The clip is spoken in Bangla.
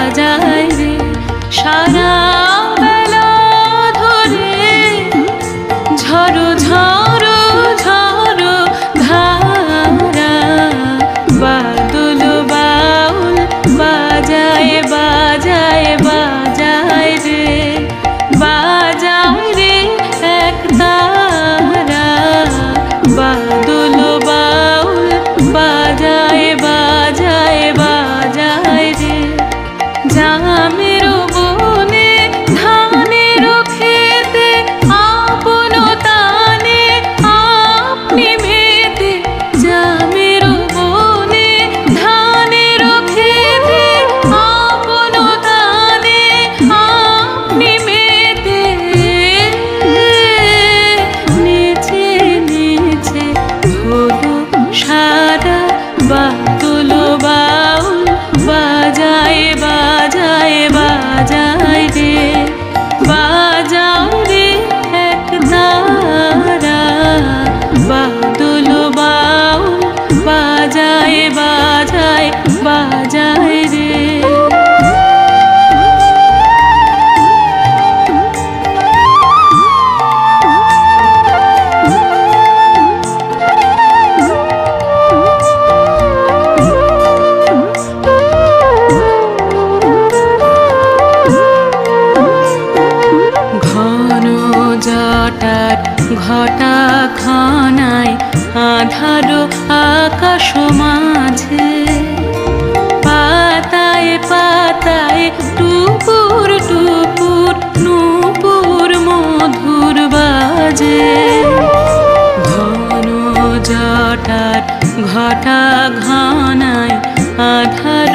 বাজায় রে সারা বেলা ধরে ঝড়ো ঝড়ো ঝড়ো ধারা বাদল বাউল বাজায় বাজায় বাজায় রে এক তারা বাদল বাউল বাজায় বাজায় বাজায় রে জামের বনে ধানের খেতে আপন তানে আপনি মেতে জামের বনে ধানের খেতে আপন তানে আপনি মেতে নেচে নেচে হলো সারা বাদল বাউল বাজায় বাজায় বাজায় রে এক তারা বাদল বাউল বাজায় বাজায় বাজায় রে জটার ঘটা খানায় আধারো আকাশ মাঝে পাতায় পাতায় টুপুর টুপুর নূপুর মধুর বাজে ঘন জটার ঘটা ঘনায় আধার